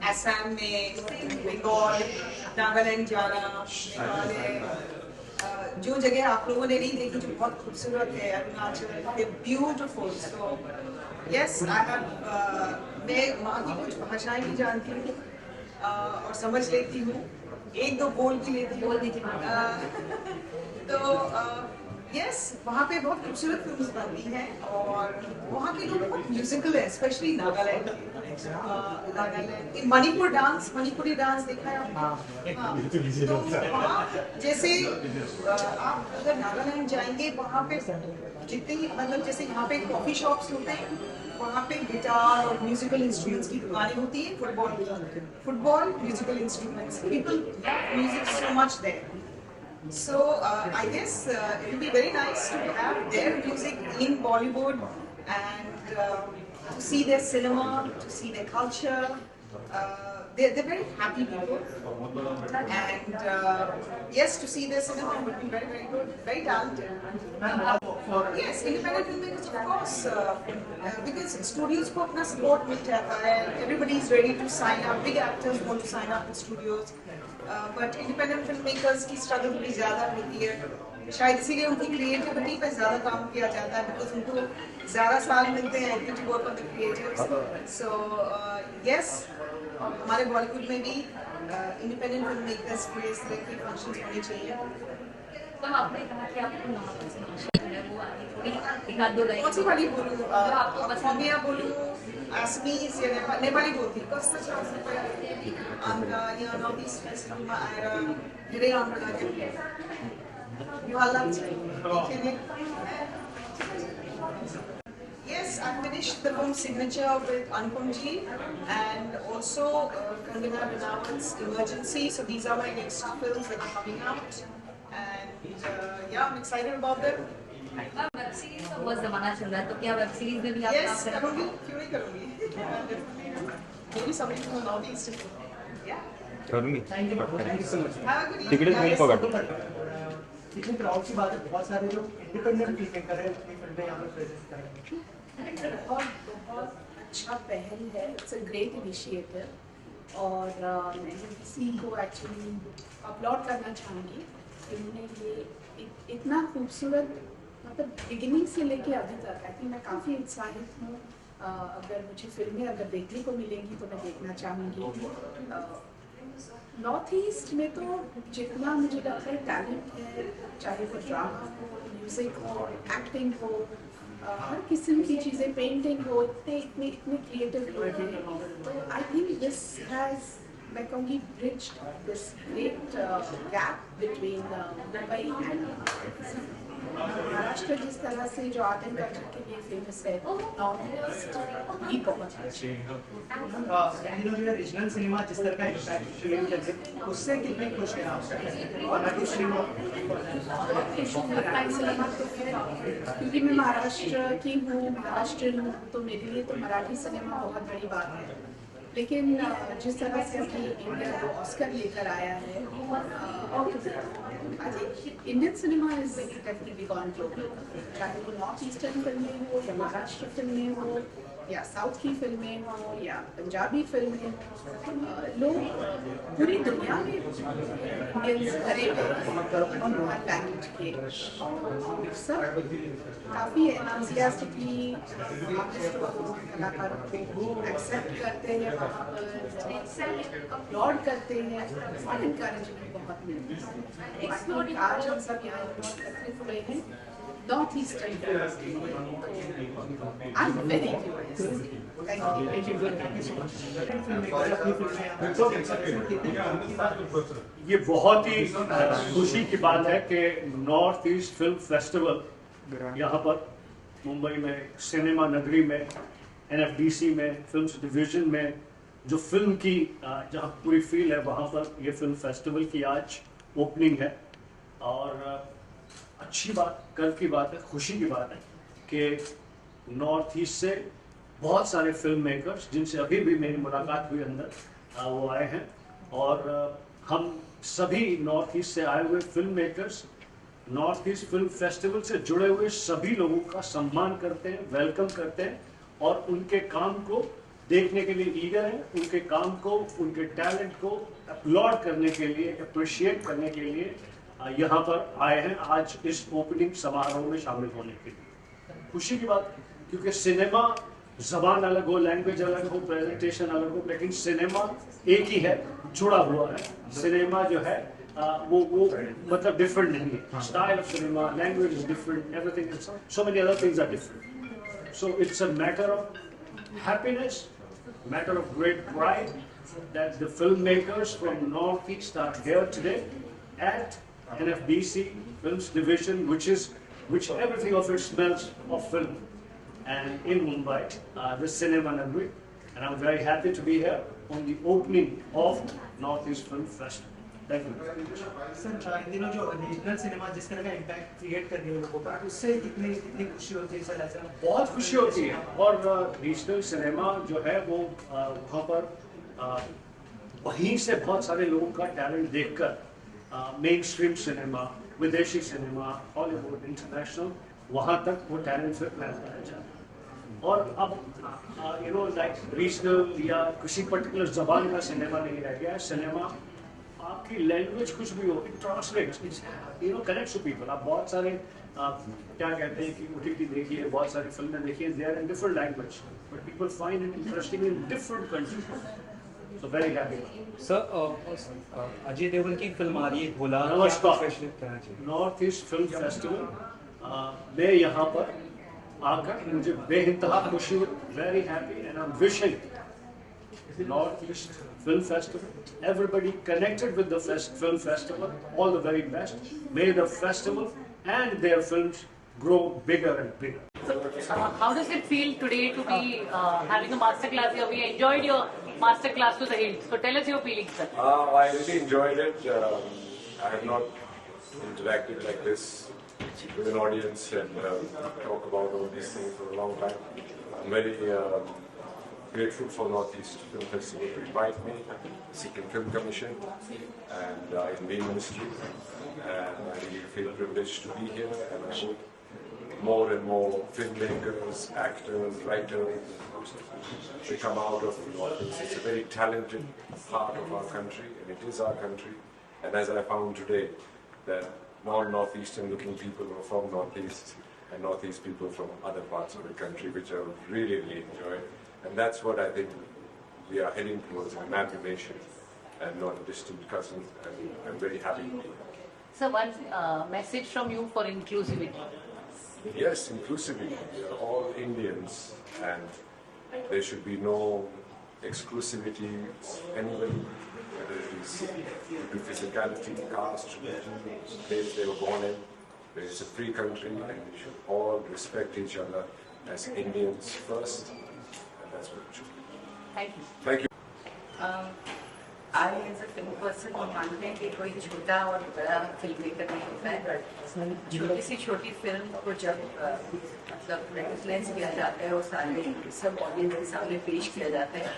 असम में, बंगाल, नागालैंड जाना, मेघालय, जो जगह आप लोगों ने नहीं देखी जो बहुत खूबसूरत है, अरुणाचल, ब्यूटीफुल। सो यस, मैं वहाँ की कुछ भाषाएं भी जानती हूँ और समझ लेती हूँ, एक दो बोल भी लेती हूँ। तो यस, वहाँ पे बहुत खूबसूरत फिल्म्स बनती हैं और वहाँ के लोग बहुत म्यूजिकल है, specially Nagaland. Manipur dance, Manipuri dance देखा है आपने? हाँ, तो वहाँ जैसे आप अगर नागालैंड जाएंगे वहाँ पे जितनी, मतलब जैसे यहाँ पे कॉफी शॉप्स होते हैं, वहाँ पे गिटार और म्यूजिकल इंस्ट्रूमेंट्स की दुकानें होती हैं, football musical instruments, people music so much there. So I guess it will be very nice to have their music in Bollywood and to see their cinema, to see their culture. They're very happy people, and yes, to see their cinema would be very, very good, very talented. Yes, independent filmmakers, of course, because studios को अपना support मिल जाता है. Everybody is ready to sign up. Big actors want to sign up with studios, but independent filmmakers की struggle थोड़ी ज़्यादा होती है. शायद इसीलिए उनकी creativity पे ज़्यादा काम किया जाता है, because उनको ज़्यादा साल मिलते हैं to work on the creatives. So yes, हमारे बॉलीवुड में भी independent filmmakers के इस तरह के functions होने चाहिए. तो आपने कहा कि आपको नॉर्थ ईस्ट भाषा जो है वो आती थोड़ी, एक आध दो लाइन कौन सी वाली बोलूँ? आपको पसंद असमिया बोलूँ, असमीज या नेपाली बोलती कस्तो छ अन्त यहाँ नर्थ इस्ट फेस्टिभलमा आएर धेरै राम्रो लाग्यो. यो हल्ला छ. Yes, I finished the film Signature with Anupam Ji and also Kangana Ranaut's Emergency. So these are my next films that are coming out, and yeah, I'm excited about them. Web series का बहुत जमाना चल रहा है, तो क्या web series में भी आप Yes, करूँगी, क्यों नहीं करूँगी? Maybe something from North East. Yeah. करूँगी. Thank you so much. Have a good evening. Ticket नहीं पकड़. इतनी प्राउड की बात है, बहुत सारे जो इंडिपेंडेंट फिल्म मेकर हैं अपनी फिल्में यहाँ पर प्रेजेंट करेंगे. बहुत अच्छा पहल है. इट्स अ ग्रेट इनिशिएटिव और मैं इसी को एक्चुअली अपलॉड करना चाहूँगी. इन्होंने ये इतना खूबसूरत, मतलब बिगिनिंग से लेके अभी तक, आई थिंक मैं काफ़ी उत्साहित हूँ. अगर मुझे फिल्में अगर देखने को मिलेंगी तो मैं देखना चाहूँगी. नॉर्थ ईस्ट में तो जितना मुझे लगता है टैलेंट है, चाहे वो ड्रामा हो, म्यूज़िक हो, एक्टिंग हो, हर किस्म की चीज़ें, पेंटिंग हो, इतने क्रिएटिव लोग हैं. तो आई थिंक दिस हैज़, मैं कहूँगी, bridged this great gap between Mumbai and Maharashtra. जिस तरह से जो आर्ट एंड कल्चर के लिए फेमस है, नॉर्थ ईस्ट भी बहुत अच्छे. जो रीजनल सिनेमा जिस तरह का इम्पैक्ट क्रिएट करते, उससे कितने खुश हैं आप? क्योंकि मैं महाराष्ट्र की हूँ, महाराष्ट्र हूँ, तो मेरे लिए तो मराठी सिनेमा बहुत बड़ी बात है. लेकिन जिस तरह से अभी इंडिया को ऑस्कर लेकर आया है, Indian cinema is definitely gone global. चाहे वो नॉर्थ ईस्टर्न फिल्में हो या महाराष्ट्र फिल्में हो या साउथ की फिल्में हो या पंजाबी फिल्में हो, लोग पूरी दुनिया में इंडियंस भरे हर लैंग्वेज के सब काफ़ी एंथुसियास्टिकली कलाकारों को एक्सेप्ट करते हैं, वहाँ पर अपलॉड करते हैं और इनकरेजमेंट बहुत मिलती है. आज हम सब यहाँ बहुत एकत्रित हुए हैं north eastern. I am very curious. ये बहुत ही खुशी की बात है कि नॉर्थ ईस्ट फिल्म फेस्टिवल यहाँ पर मुंबई में, सिनेमा नगरी में, NFDC में, फिल्म्स डिवीजन में, जो फिल्म की जहाँ पूरी फील है, वहाँ पर ये फिल्म फेस्टिवल की आज ओपनिंग है. और अच्छी बात, कल की बात है, खुशी की बात है कि नॉर्थ ईस्ट से बहुत सारे फिल्म मेकर्स, जिनसे अभी भी मेरी मुलाकात हुई अंदर, वो आए हैं. और हम सभी नॉर्थ ईस्ट से आए हुए film makers north east film festival से जुड़े हुए सभी लोगों का सम्मान करते हैं, वेलकम करते हैं और उनके काम को देखने के लिए ईगर हैं, उनके काम को, उनके टैलेंट को अपलॉड करने के लिए, अप्रिशिएट करने के लिए यहाँ पर आए हैं आज इस ओपनिंग समारोह में शामिल होने के लिए। खुशी की बात, क्योंकि सिनेमा जबान अलग हो, लैंग्वेज अलग हो, प्रेजेंटेशन अलग हो, लेकिन सिनेमा एक ही है, जुड़ा हुआ है। सिनेमा जो है वो मतलब डिफरेंट नहीं है। Style of cinema, language is different, everything is, so many other things are different. So it's a matter of happiness, matter of great pride that the filmmakers from Northeast are here today at NFDC Films Division, which everything of it smells of film, and in Mumbai, the Cinema Nagri, and I'm very happy to be here on the opening of Northeast Film Festival. Thank you. Sir इन दिनों जो regional cinema जिस तरह का impact create कर रही है लोगों पर, उससे कितनी खुशी होती है सर? ऐसा बहुत खुशी होती है। और रीजनल सिनेमा जो है वो वहाँ पर वहीं से बहुत सारे लोगों का टैलेंट देखकर मेन स्ट्रीम सिनेमा, विदेशी सिनेमा, हॉलीवुड, इंटरनेशनल, वहाँ तक वो टैलेंट फिर फैलता है जाता है। और अब यू नो लाइक रीजनल या किसी पर्टिकुलर जबान का सिनेमा नहीं रह गया। सिनेमा आपकी लैंग्वेज कुछ भी हो, it translates, you know connects to people. आप बहुत सारे क्या कहते हैं कि OTT देखिए, बहुत सारी फिल्में देखिए, they are in different language, but people find it interesting in different countries. So very happy. Sir Ajay Devgn की फिल्म आ रही है भोला, नमस्कार। नॉर्थ ईस्ट फिल्म फेस्टिवल में यहाँ पर आकर मुझे बेइंतहा खुशी हुई। Very happy and I am wishing North East Film Festival, everybody connected with the film festival, all the very best. May the festival and their films grow bigger and bigger. So, how does it feel today to be having a master class here? We enjoyed your master class to the hilt. So tell us your feelings, sir. I really enjoyed it. I have not interacted like this with an audience and talk about all these things for a long time. I'm very grateful for Northeast Film Festival to invite me, Sikkim Film Commission and Indian Ministry, and I really feel privileged to be here, and I hope more and more filmmakers, actors, writers they come out of Northeast. It's a very talented part of our country, and it is our country, and as I found today that non-Northeastern looking people are from Northeast and Northeast people from other parts of the country, which I really, really enjoy. And that's what I think we are heading towards, an amalgamation and not a distant cousin. And I'm very happy to be here. So one message from you for inclusivity. Yes, inclusivity. We are all Indians and there should be no exclusivity anybody, whether it is due to physicality, caste, religion, place they were born in. There is a free country and we should all respect each other as Indians first. That's what it should be. Thank you. Thank you. I as a film person हम मानते हैं कि कोई छोटा और बड़ा film maker नहीं होता है। छोटी सी छोटी फिल्म को जब मतलब रेकग्नाइज किया जाता है और सारे सब ऑडियंस के सामने पेश किया जाता है,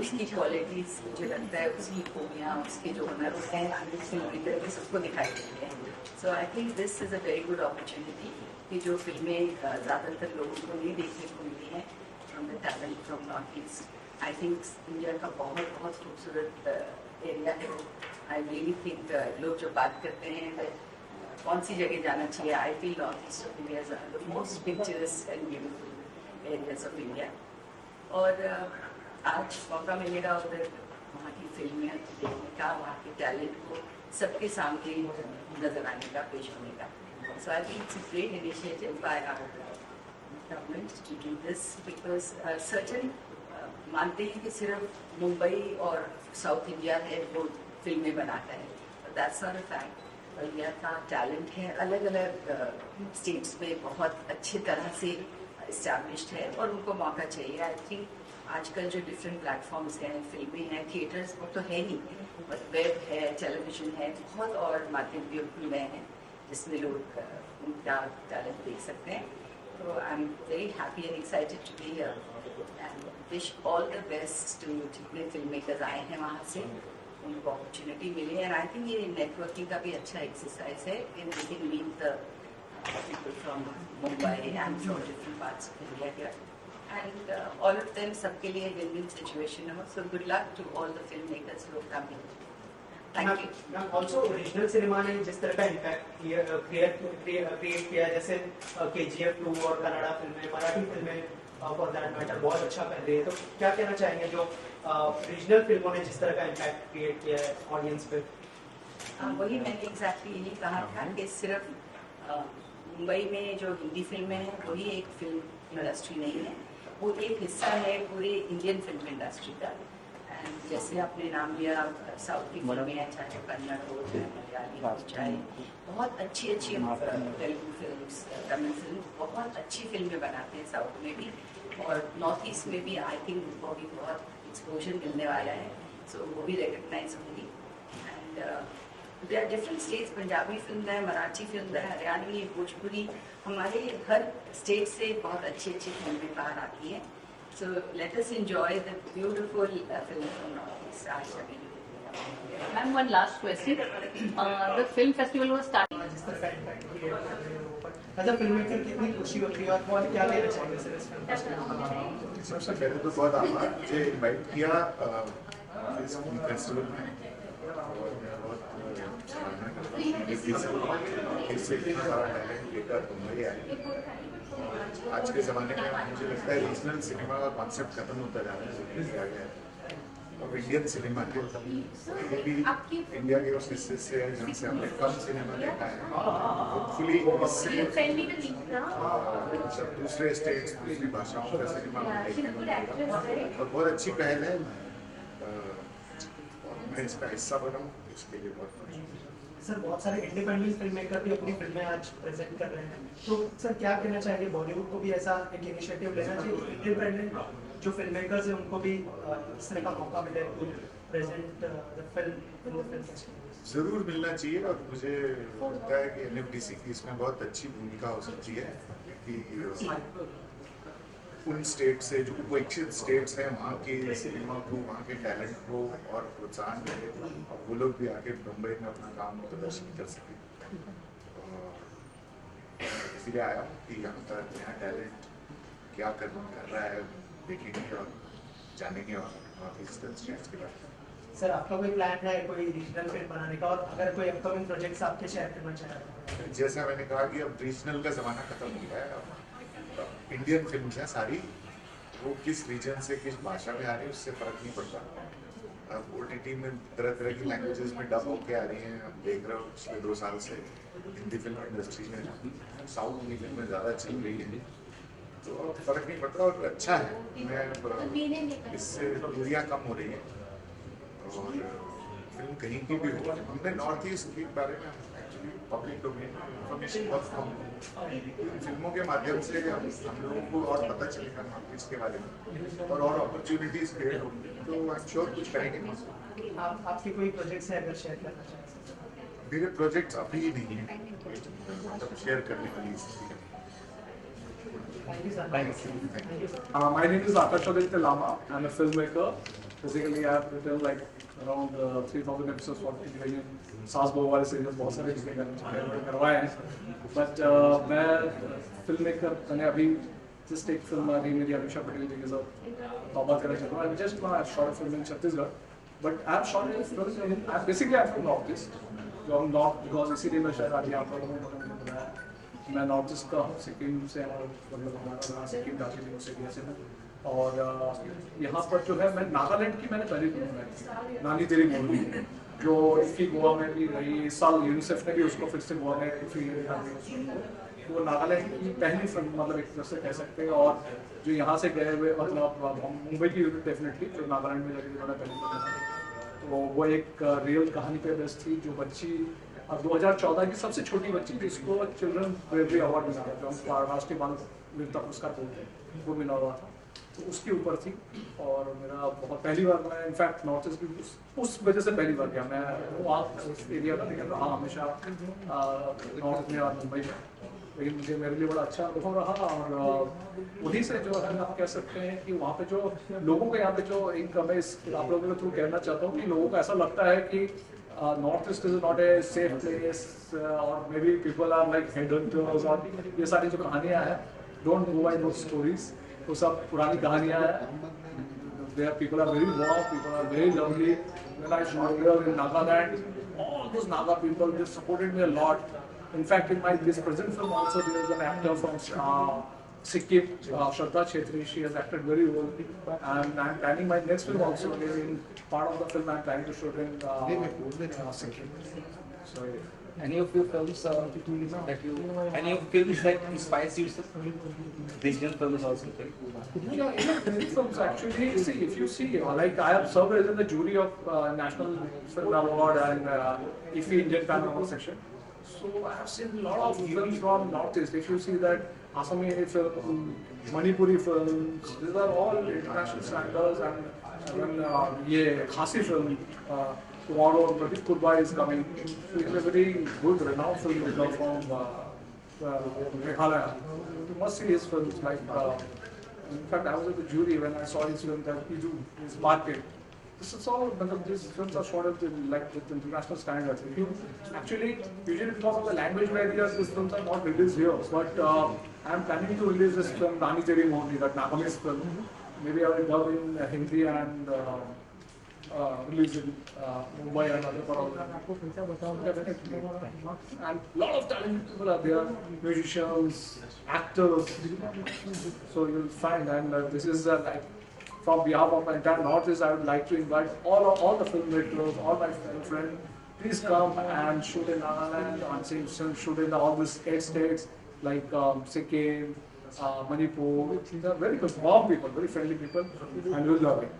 उसकी क्वालिटीज मुझे लगता है, उसकी खूबियाँ, उसके जो हुनर होते हैं फिल्म मेकर के सबको दिखाई देते हैं। So I think this is a very good opportunity कि जो फिल्में ज़्यादातर लोगों को नहीं देखने को मिली हैं from the talent from north east. I think India का बहुत बहुत खूबसूरत एरिया है। आई रियली थिंक लोग जो बात करते हैं कौन सी जगह जाना चाहिए, I feel north east of India is the most picturesque and beautiful areas of India. और आज मौका मिलेगा उधर वहाँ की फिल्में देखने का, वहाँ के टैलेंट को सबके सामने नजर आने का, पेश होने का। So I think it's a great initiative by our government to do this because certain मानते हैं कि सिर्फ मुंबई और साउथ इंडिया है वो फिल्में बनाता है, that's not a fact. India का टैलेंट है अलग अलग स्टेट्स में बहुत अच्छी तरह से इस्टेब्लिश्ड है और उनको मौका चाहिए। आई थिंक आजकल जो डिफरेंट प्लेटफॉर्म्स हैं, फिल्में हैं, थिएटर्स वो तो है ही, बट वेब है, टेलीविजन है, बहुत और माध्यम भी खुल गए हैं जिसमें लोग उनका टैलेंट देख सकते हैं। तो I am very happy and excited to be here and wish all the best to जितने फिल्म मेकर्स आए हैं वहाँ से, उनको अपॉर्चुनिटी मिले। एंड आई थिंक ये नेटवर्किंग का भी अच्छा एक्सरसाइज है in we can meet the people from Mumbai and from different parts of India here. and all of them सबके लिए win-win situation हो. So good luck to all the filmmakers who are coming. Thank you. Ma'am also original cinema ने जिस तरह का impact create किया, जैसे KGF 2 और कन्नड़ा फिल्में, मराठी फिल्में फॉर दैट मैटर बहुत अच्छा कर रही है, तो क्या कहना चाहेंगे जो रीजनल फिल्मों ने जिस तरह का इम्पैक्ट क्रिएट किया है ऑडियंस पे? वही मैंने एग्जैक्टली यही कहा था कि सिर्फ मुंबई में जो हिंदी फिल्में हैं वही एक फिल्म इंडस्ट्री नहीं है, वो एक हिस्सा है पूरे इंडियन फिल्म इंडस्ट्री का. एंड जैसे आपने नाम लिया साउथ की फिल्में हैं, चाहे कन्नड़ हो, चाहे मलयाली हो, चाहे बहुत अच्छी तेलुगु फिल्म, तमिल फिल्म, बहुत अच्छी फिल्में बनाते हैं साउथ में भी, और नॉर्थ ईस्ट में भी आई थिंक उनको भी बहुत एक्सपोजर मिलने वाला है. सो वो भी रिकग्नाइज होंगी. And there are different states, Punjabi film है, मराठी फिल्म है, हरियाणवी, भोजपुरी, हमारे हर स्टेट से बहुत अच्छी अच्छी फिल्में बाहर आती हैं. So let us enjoy the beautiful film from Northeast Asia. Ma'am, one last question. The film festival was starting. जिस तरह का इम्पैक्ट क्रिएट कर रहे हो, पर एज अ फिल्ममेकर कितनी खुशी होती है और क्या देना चाहेंगे सर इस फिल्म फेस्टिवल? सबसे पहले तो बहुत आभार मुझे इनवाइट किया इस फिल्म फेस्टिवल में, और मैं बहुत सराहना करता हूँ इससे इतना सारा टैलेंट लेकर मुंबई आए. आज के ज़माने में मुझे लगता है रीजनल सिनेमा का कॉन्सेप्ट खत्म होता जा रहा है, किया गया है. अब इंडियन सिनेमा है, ये भी इंडिया के उस हिस्से से है जहाँ से हमने कम सिनेमा देखा है. होपफुली इससे दूसरे स्टेट्स, दूसरी भाषाओं का सिनेमा देखने को मिलेगा और बहुत अच्छी पहल है. और मैं इसका हिस्सा बनूँ इसके लिए बहुत खुश हूँ. सर बहुत सारे इंडिपेंडेंट फिल्म मेकर भी अपनी फिल्में आज प्रेजेंट कर रहे हैं, तो सर क्या कहना चाहेंगे, बॉलीवुड को भी ऐसा एक इनिशिएटिव लेना चाहिए, इंडिपेंडेंट जो फिल्म मेकर्स हैं उनको भी इस तरह का मौका मिले to present the film in the film festival? जरूर मिलना चाहिए, और मुझे लगता है कि NFDC की इसमें बहुत अच्छी भूमिका हो सकती है कि उन स्टेट से जो उपेक्षित स्टेट्स हैं वहाँ की सिनेमा को, वहाँ के टैलेंट को और प्रोत्साहन मिले, और वो लोग भी आके मुंबई में अपना काम प्रदर्शन कर सकें. इसलिए आया हूँ कि यहाँ का नया टैलेंट क्या कर रहा है देखेंगे और जानेंगे और नॉर्थ ईस्टर्न स्टेट्स के बारे में. सर आपका कोई प्लान है कोई रीजनल फिल्म बनाने का, और अगर कोई अपकमिंग प्रोजेक्ट्स आपके शेयर करना चाहें? जैसा मैंने कहा कि अब रीजनल का ज़माना खत्म हो गया है. इंडियन फिल्म है सारी, वो किस रीजन से किस भाषा में आ रही है उससे फर्क नहीं पड़ता. अब OTT में तरह तरह की लैंग्वेजेस में डब होके आ रही हैं. हम देख रहे हो पिछले 2 साल से हिंदी फिल्म इंडस्ट्री में साउथ की फिल्में ज़्यादा चल रही है, तो अब फर्क नहीं पड़ता और अच्छा है. मैं इससे दूरियाँ कम हो रही हैं और फिल्म कहीं की भी हो. हमने नॉर्थ ईस्ट के बारे में एक्चुअली पब्लिक डोमेन इंफॉर्मेशन बहुत कम है. फिल्मों के माध्यम से हम लोगों को और पता चलेगा नॉर्थ ईस्ट के बारे में और अपॉर्चुनिटीज क्रिएट होंगी, तो आई एम श्योर कुछ करेंगे. आपकी कोई प्रोजेक्ट्स है अगर शेयर करना चाहें? मेरे प्रोजेक्ट्स अभी नहीं है मतलब शेयर करने वाली स्थिति. My name is Akash Aditya Lama. I'm a filmmaker. Basically, I have written like around 3,000 episodes for television. सास बहू वाले सीरियल्स बहुत सारे करवाए हैं. बट मैं फिल्म मेकर, मैंने अभी जस्ट एक फिल्म आ रही मेरी अनुषा पटेल जी के साथ तौबा करना चाहता हूँ. Just I have shot a film in Chhattisgarh, but I have shot it basically I am from north east. जो हम नॉर्थ बिकॉज इसीलिए मैं शायद आज यहाँ पर बताया मैं नॉर्थ ईस्ट का हूँ, सिक्किम से मतलब हमारा सिक्किम दार्जिलिंग उस एरिया से हूँ. और यहाँ पर जो है मैं नागालैंड की मैंने पहली फिल्म बनाई नानी तेरी मोरनी, जो इसकी गोवा में भी रही. इस साल यूनिसेफ ने भी उसको फिर से गोवा में फ्री वो नागालैंड की पहली फिल्म मतलब एक तरह से कह सकते हैं. और जो यहाँ से गए हुए मतलब मुंबई की यूनिट डेफिनेटली जो नागालैंड में जाके मैंने पहली फिल्म, तो वो एक रियल कहानी पे बेस्ड थी. जो बच्ची 2014 की सबसे छोटी बच्ची जिसको चिल्ड्रन ब्रेवरी अवार्ड मिला था, जो राष्ट्रीय बाल वीरता पुरस्कार बोलते हैं, वो मिला हुआ था, तो उसके ऊपर थी. और मेरा बहुत पहली बार मैं इनफैक्ट नॉर्थ ईस्ट भी उस वजह से पहली बार गया. मैं वहाँ उस एरिया में निकल रहा हमेशा नॉर्थ में और मुंबई में, लेकिन मुझे मेरे लिए बड़ा अच्छा अनुभव रहा. और वहीं से जो है आप कह सकते हैं कि वहाँ पे जो लोगों को यहाँ पे जो एक मैं इस आप लोगों के थ्रू कहना चाहता हूँ कि लोगों को ऐसा लगता है कि north east is not a safe place और may be people are like head hunters और ये सारी जो कहानियाँ हैं, don't go by those stories. वो सब पुरानी कहानियाँ हैं. There people are very warm, people are very lovely. When I shot there in Nagaland, all those Naga people, they supported me a lot. In fact, in this present film also, there is an actor from Sikkim, Shraddha Chetri. She has acted very well. And I'm planning my next film also. In part of the film, I'm planning to shoot in Sikkim. So, yeah. Any of your films any of films that inspires you? Regional films also. No, even films actually. See, if you see, like I have served as in the jury of National Film Award and IFFI Indian Film Award section. So I have seen a lot of films from Northeast. If you see that Assami film, Manipuri films, these are all international standards, and Khasi film. Tomorrow, Pradeep Kurba is coming. So he's a very good, renowned filmmaker from Meghalaya. You must see his films. Like, in fact, I was at the jury when I saw his film that he do his market. This is all. These films are shot at with international standards. If you actually, usually because of the language barriers, these films are not released here. But I am planning to release this film, Rani Teri Mohni, that Nagamese film. Maybe I will dub in Hindi and. Released in Mumbai and other parts of definitely. And a lot of talented people are there, musicians, actors. So you'll find, and this is like from behalf of my entire Northeast, I would like to invite all the filmmakers, all my friends, please come and shoot in Nagaland, and shoot in all these 8 states like Sikkim, Manipur. They're very good, warm people, very friendly people, and you'll love it.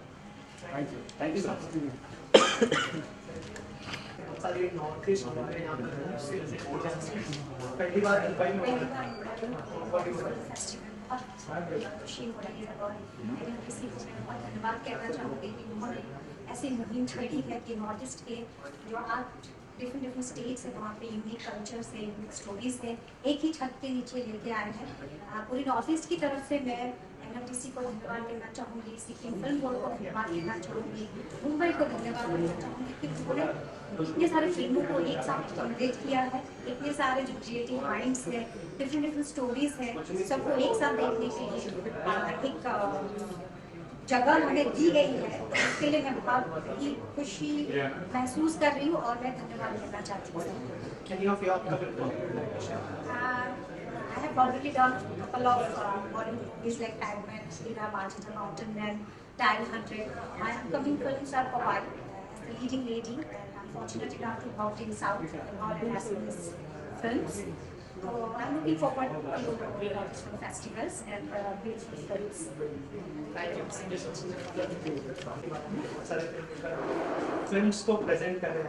Thank you. Thank you, sir. सारे north east हमारे यहाँ पहली बार धन्यवाद कहना चाहूँगी कि उन्होंने ऐसी मुहिम छेड़ी है कि नॉर्थ ईस्ट के जो आज डिफरेंट स्टेट्स है वहाँ पे यूनिक कल्चर से यूनिक स्टोरीज से एक ही छत के नीचे लेके आए हैं. पूरी नॉर्थ ईस्ट की तरफ से मैं NFDC को धन्यवाद देना चाहूँगी, सिक्किम फिल्म बोर्ड को धन्यवाद देना चाहूँगी, मुंबई को धन्यवाद देना चाहूँगी कि उन्होंने इतने सारे फिल्मों को एक साथ कॉन्टेक्ट किया है. इतने सारे जो क्रिएटिव माइंड्स हैं, डिफरेंट स्टोरीज हैं, सबको एक साथ देखने के लिए एक जगह हमें दी गई है. तो उसके लिए मैं बहुत ही खुशी महसूस कर रही हूँ और मैं धन्यवाद देना चाहती हूँ. I have already done a couple of Bollywood movies like Tagman, Srira Bajita Mountain Man, Dial 100. My upcoming films are Pawai as the leading lady, and I'm fortunate enough to work in South and Assamese films. So I'm looking forward to film festivals and beautiful films. Films को present कर रहे हैं.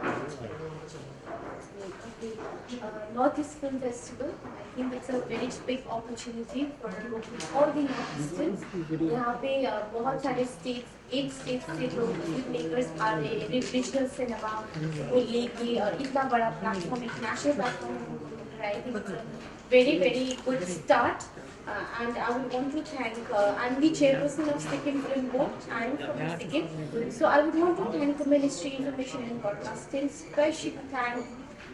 Northeast Film Festival, I think it's a very big opportunity for all the Northeasterns. यहाँ पे बहुत सारे states, 8 states से जो filmmakers आ रहे हैं, regional cinema को लेके इतना बड़ा platform, international platform, I think it's a very, very good start. And I would want to thank, I'm the chairperson of Sikkim Film Board, I'm from Sikkim. So I would want to thank the Ministry of Information and Broadcasting, especially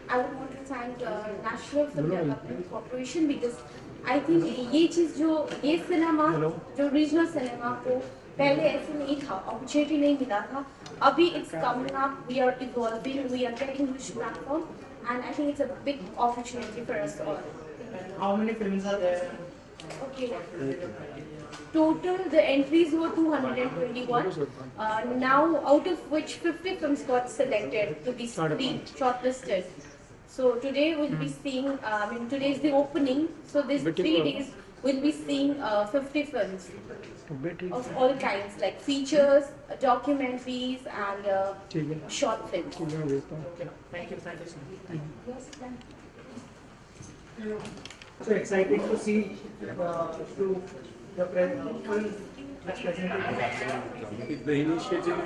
I would want to thank National Film Development Corporation because I think ये चीज़ ये cinema जो regional cinema को पहले ऐसे नहीं था, opportunity नहीं मिला था. अभी it's coming up, we are evolving, we are getting this platform, and I think it's a big opportunity for us all. How many films are there? Okay. Total the entries were 221. Now out of which 50 films got selected to be shortlisted. So today we'll be seeing. Today is the opening. So these 3 days we'll be seeing 50 films of all kinds, like features, documentaries, and short films. Thank you. So excited to see the film that's presented. The initiative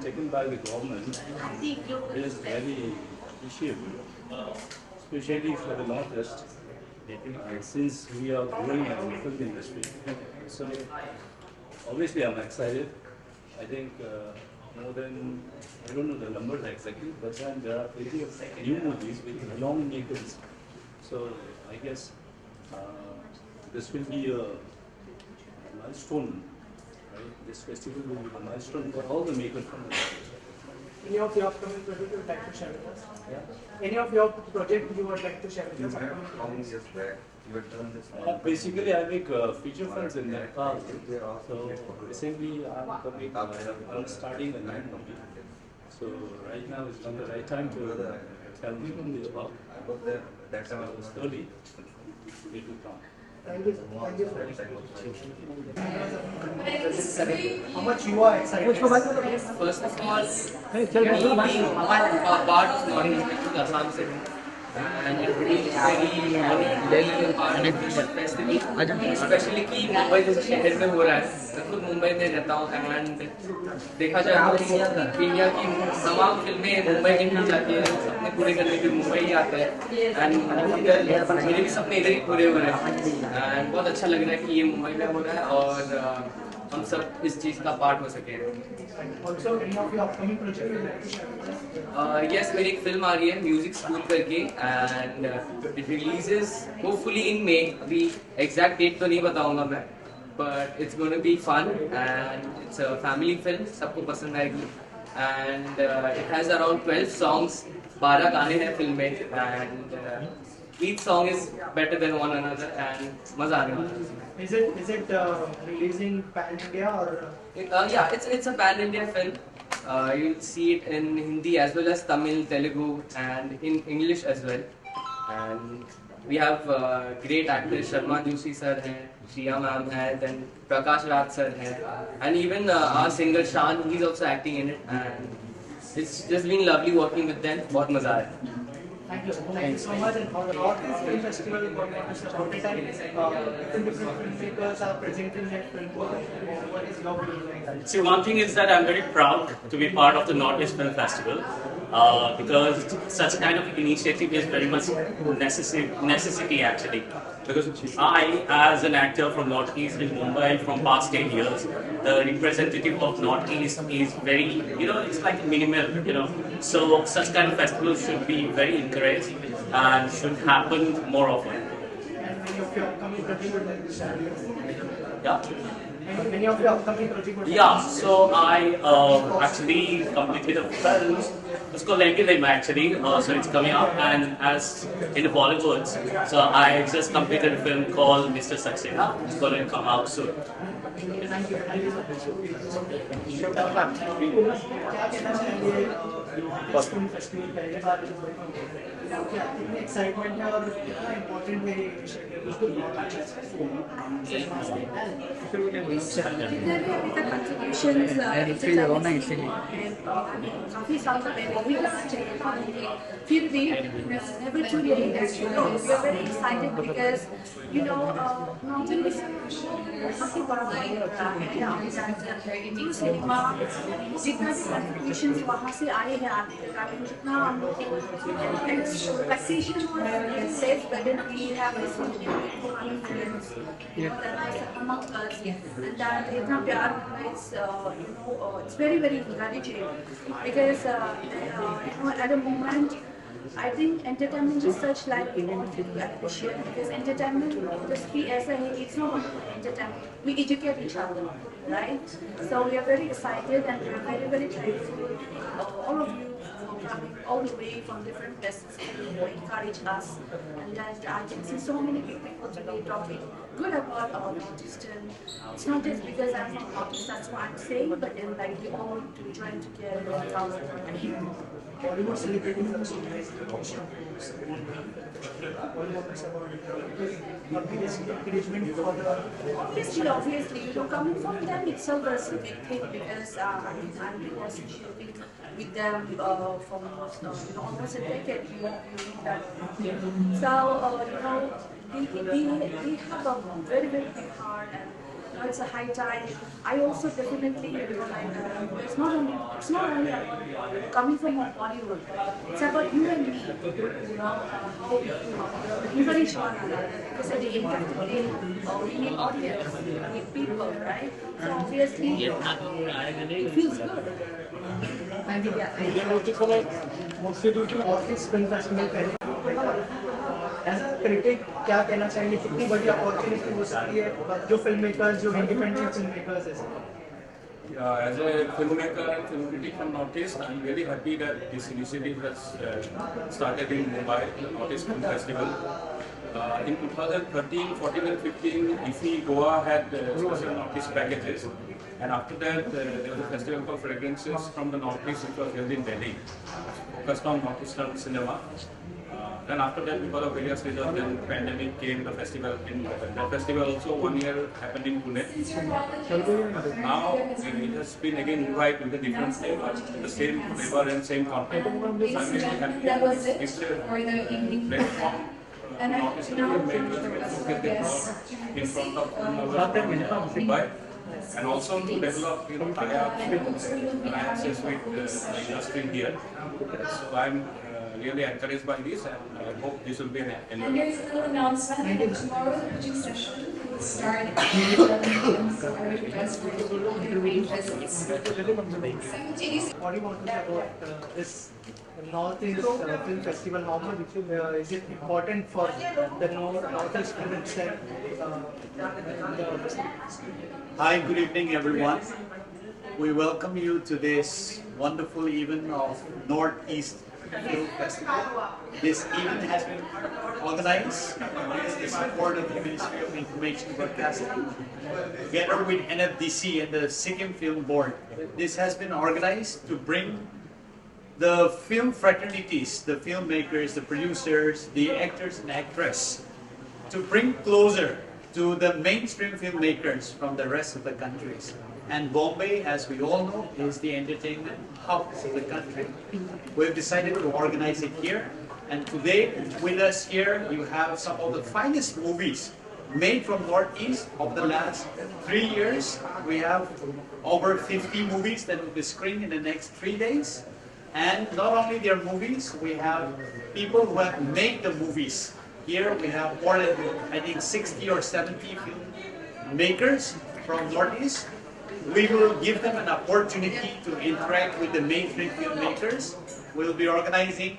taken by the government is very appreciable, especially for the Northeast, since we are growing in the film industry. So obviously I'm excited. I think more than, I don't know the numbers exactly, but then there are plenty of new movies with long vehicles. So I guess this will be a milestone. Right? This festival will be a milestone for all the makers from the North. Any of your upcoming projects you would like to share with us? Yeah. Any of your project you would like to share with us? How many years back you had done this? Basically, I make feature films in Nepal. So recently, I'm starting a new movie. So right now is not the right time to tell you about. That time I was Slowly, it will come. Thank you. How much you are excited? First of all, being part of Northeast Pictures Assam से and it is very honored part of this festival, especially कि मुंबई जैसे शहर में हो रहा है. मैं खुद मुंबई में रहता हूँ and देखा जाए तो इंडिया की तमाम फिल्में मुंबई में ही जाती हैं. सपने पूरे करने के लिए मुंबई ही आते हैं and मेरे भी सपने इधर ही पूरे हो रहे हैं and बहुत अच्छा लग रहा है कि ये मुंबई में हो रहा है और हम सब इस चीज का पार्ट हो सके. Also, any of your upcoming projects you would like to share with us? Yes, मेरी एक फिल्म आ रही है म्यूजिक स्कूल करके and it releases hopefully in May. अभी exact date तो नहीं बताऊंगा मैं, but it's going to be fun and it's a family film. सबको पसंद आएगी and it has around 12 songs. 12 गाने हैं फिल्म में and each song is better than one another and मजा आने वाला है. Is it releasing pan India or? Yeah, it's a pan India film. You'll see it in Hindi as well as Tamil, Telugu, and in English as well. And we have great actors. Sharma Joshi sir hai, Shriya ma'am hai, then Prakash Raj sir hai, and even our singer Shan, he's also acting in it. And it's just been lovely working with them. बहुत मजा आया. Thank you so much. And for the Northeast Film Festival, what is different filmmakers are presenting their film. What is your view? See, one thing is that I'm very proud to be part of the Northeast Film Festival because such kind of initiative is very much necessity actually. Because I, as an actor from Northeast in Mumbai from past 10 years, the representative of Northeast is very, it's like minimal, So such kind of festivals should be very encouraged and should happen more often. And many of your upcoming projects would like to share with us? Yeah. Many of your upcoming projects. Yeah, so I actually completed a film. It's called Lenki actually, so it's coming up and as in Bollywood. So I just completed a film called Mr. Saxena. It's going to come out soon. Thank you. Film festival पहले बार कितनी excitement है और कितना important है ये initiative. काफी साल से पहले भी करना चाहिए था फिर भी never too late. We are very excited because normally काफी बड़ा हिंदी सिनेमा जितना भी contributions वहाँ से आए हैं आपके कारण जितना हम लोग taxation says whether we have listened among us and that इतना प्यार it's very very encouraging because at the moment I think entertainment is such like we want to appreciate because entertainment just be as a it's not only entertainment. We educate each other, right? So we are very excited and we are very very thankful all of you for coming all the way from different places to encourage us. And I can see so many people today talking good about our Northeastern. It's not just because I'm from Northeast, that's what I'm saying, but then like we all to join together and come. Bollywood celebrating the engagement for the obviously, coming from them itself is a big thing because I'm been associating with them from almost a decade. You need that. So we have a very very big heart and. It's a high tide. I also definitely, it's not only about coming from Bollywood. It's about you and me. How we encourage one another. Because at the end of the day, we need audience, we need people, right? So obviously, it feels good. Thank you. Mostly due to Northeast Film Festival. As a critic क्या कहना चाहेंगे, कितनी बड़ी opportunity हो सकती है जो film makers, जो इंडिपेंडेंट फिल्म मेकर्स है? As a filmmaker and film critic from Northeast, I'm very happy that this initiative has started in Mumbai, the Northeast Film Festival. In 2013, 14 and 15, IFFI Goa had special Northeast packages. And after that, there was a festival called Fragrances from the Northeast, which was held in Delhi, focused on Northeastern cinema. Then after that, because of various reasons, then pandemic came, the festival didn't happen. That festival also 1 year happened in Pune. Now it has been again revived with a different flavor, the same flavor and same content. So I'm really happy. It's a platform Northeastern filmmakers to get their product in front of Mumbai. And also to develop, tie-ups, alliances with the industry here. So I'm really encouraged by this, and I hope this will be an And here's a little announcement. Tomorrow the pitching session will start at 11 so I would request for you to arrange this. What do you want to say about this Northeast Film Festival? How much is it important for the Northeast film itself? Hi, good evening everyone. We welcome you to this wonderful event of Northeast Film Festival. This event has been organized with the support of the Ministry of Information Broadcasting together with NFDC and the Sikkim Film Board. This has been organized to bring the film fraternities, the filmmakers, the producers, the actors and actresses, to bring closer to the mainstream filmmakers from the rest of the countries. And Bombay, as we all know, is the entertainment hub of the country. We've decided to organize it here. And today, with us here, you have some of the finest movies made from Northeast of the last 3 years. We have over 50 movies that will be screened in the next 3 days. And not only their movies, we have people who have made the movies. Here we have more than, I think, 60 or 70 filmmakers from Northeast. We will give them an opportunity to interact with the mainstream filmmakers. We'll be organizing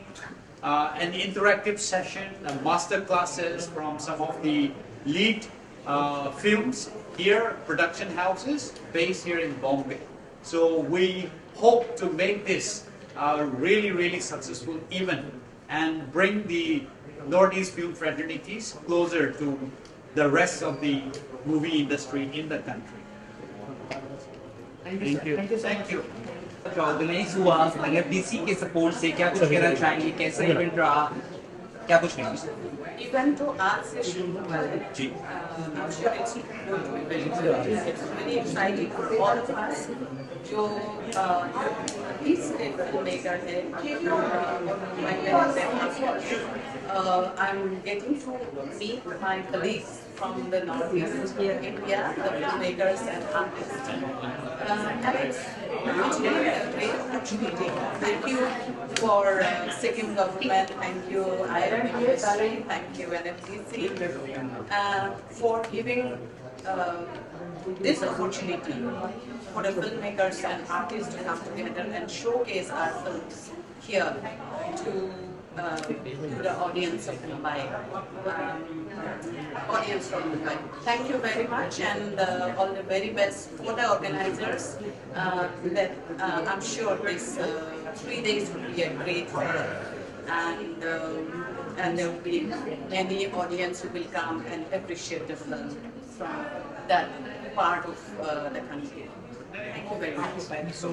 an interactive session, master classes from some of the lead films here, production houses based here in Bombay. So we hope to make this a really, really successful event and bring the Northeast film fraternities closer to the rest of the movie industry in the country. Thank you. Thank you. Organise हुआ NFDC के support से क्या कुछ कहना चाहेंगे, कैसा event रहा, क्या कुछ नहीं? इवेंट तो आज से शुरू हुआ है जी। I'm sure it's very exciting for all of us जो इस फिल्ममेकर है I'm getting to meet my colleagues from the Northeast India, the filmmakers and artists. And it's really a great opportunity. Thank you for Sikkim government, thank you IIM Ministry, thank you NFDC for giving this opportunity for the filmmakers and artists to come together and showcase our films here to the audience of Mumbai, audience from Mumbai. Thank you very much, and all the very best for the organizers. That I'm sure this 3 days will be a great fair, and there will be many audience who will come and appreciate the film from that part of the country. Thank you very much. Thank you so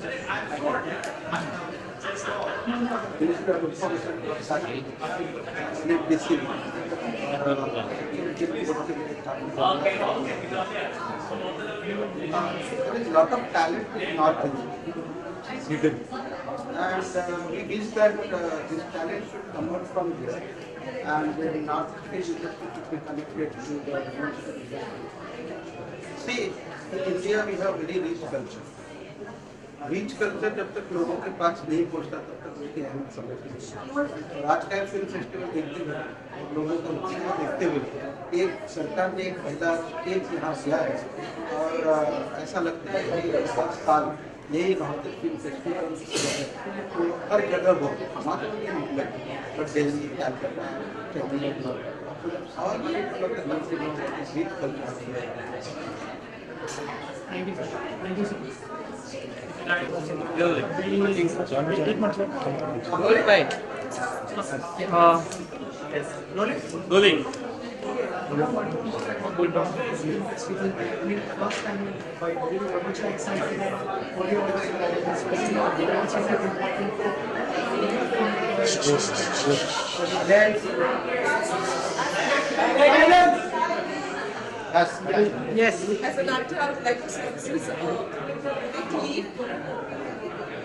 There is a lot of talent in North Hidden, and we wish that this talent should come out from here, and the North East industry should be connected to the. See, in India we have very rich culture. Rich culture जब तक लोगों के पास नहीं पहुंचता तब तक उसकी अहमियत समझते नहीं। आज का फिल्म फेस्टिवल देखते हुए लोगों को उत्साह देखते हुए एक सरकार ने एक पहला एक यहाँ किया है, और ऐसा लगता है कि 10 साल यही नॉर्थ फिल्म फेस्टिवल तो हर जगह हो, मात्र नहीं Mumbai but Delhi, Calcutta, all people of the country know great culture. Thank you, sir. Thank you, sir. Rolling. Yes. As an actor, I would like to say this is a big leap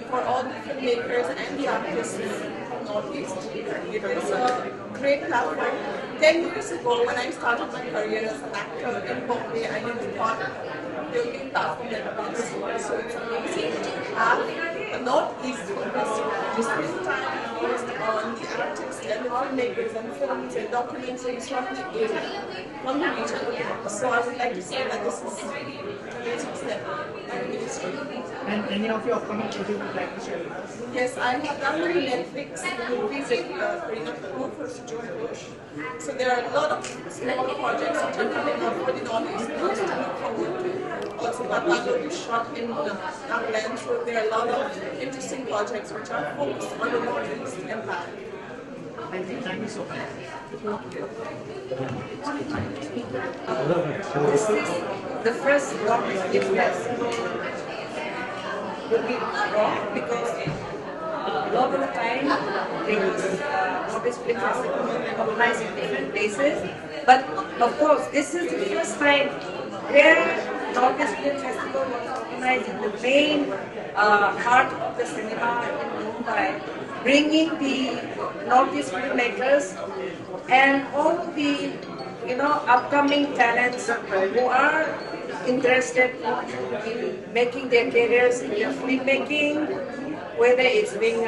for all the filmmakers and the artists from Northeast. It is a great platform. 10 years ago, when I started my career as an actor in Bombay, I never thought there would be a platform like this. So it's amazing to have a Northeast Film Festival to spend time focused on the artists and the filmmakers and films and documentaries from the area, from the region. So I would like to say that this is an amazing step by the ministry. And any of your upcoming projects you would like to share with us? Yes, I have done many Netflix movies like Kareena Kapoor for George Bush. So there are a lot of small projects which are coming up for the Northeast to look forward to. Also, Patago is shot in Nagaland, so there are a lot of interesting projects which are focused on the Northeast Empire. Thank you so much. This is the first Northeast Festival will be wrong because a lot of the time Northeast Film Festival organized in different places. But of course, this is the first time where Northeast Film Festival was organized in the main heart of the cinema in Mumbai, bringing the Northeast filmmakers and all the upcoming talents who are interested in making their careers in their filmmaking, whether it's being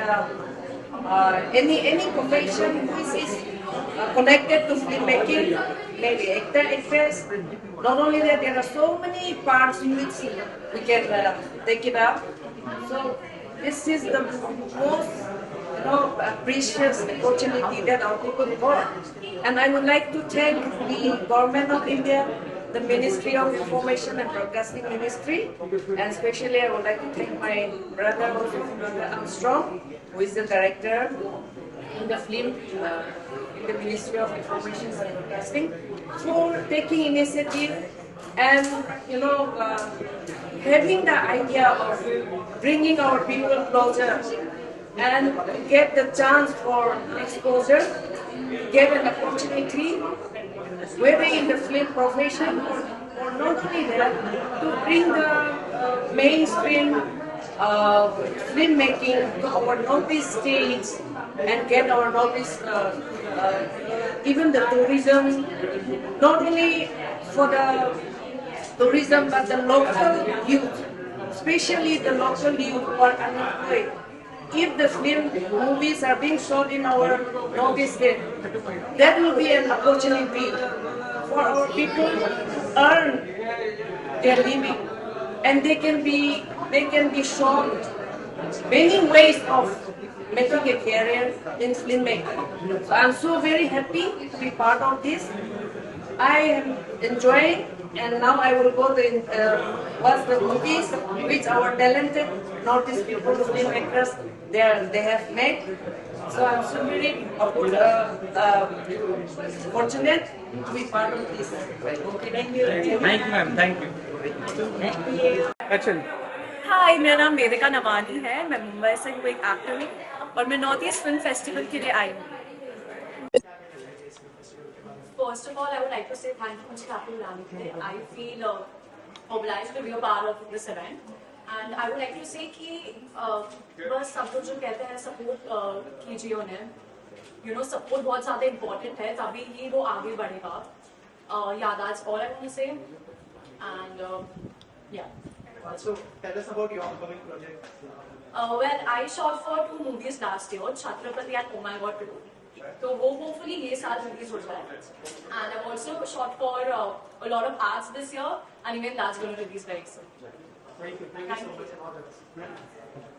any profession which is connected to filmmaking, maybe actor, actress. Not only that, there are so many parts in which we can take it up. So this is the most precious opportunity that our people got. And I would like to thank the Government of India, the Ministry of Information and Broadcasting Ministry, and especially I would like to thank my brother Armstrong, who is the director in the film in the Ministry of Information and Broadcasting, for taking initiative and having the idea of bringing our people closer and get the chance for exposure, get an opportunity, whether in the film profession or not only that, to bring the mainstream filmmaking to our Northeast states and get our Northeast, even the tourism, not only for the tourism but the local youth, especially the local youth who are unemployed. If the film movies are being shot in our Northeast state, that will be an opportunity for our people to earn their living, and they can be shown many ways of making a career in filmmaking. So I'm so very happy to be part of this. I am enjoying, and now I will go to watch the movies which our talented Northeast people, filmmakers, they have made. So I'm so very fortunate to be part of this. Thank you. Thank you, ma'am. Thank you. Thank you. Action. हाय, मेरा नाम वेदिका नवानी है। मैं मुंबई से हूँ, एक actor हूँ और मैं नॉर्थ ईस्ट फिल्म फेस्टिवल के लिए आई हूँ। First of all, I would like to say thank you to Captain Ramite. I feel obliged to be a part of this event, and I would like to say कि बस सब लोग जो कहते हैं सपोर्ट कीजिए उन्हें, सपोर्ट बहुत ज़्यादा इम्पोर्टेंट है, तभी ही वो आगे बढ़ेगा। That's all I want to say, and yeah. So tell us about your upcoming project. Well, I shot for 2 movies last year, Chhatrapati and Oh My God 2. So hopefully ये साल release हो जाए. And I've also shot for a lot of ads this year, and even that's going to release very soon. Thank you. Thank you so much.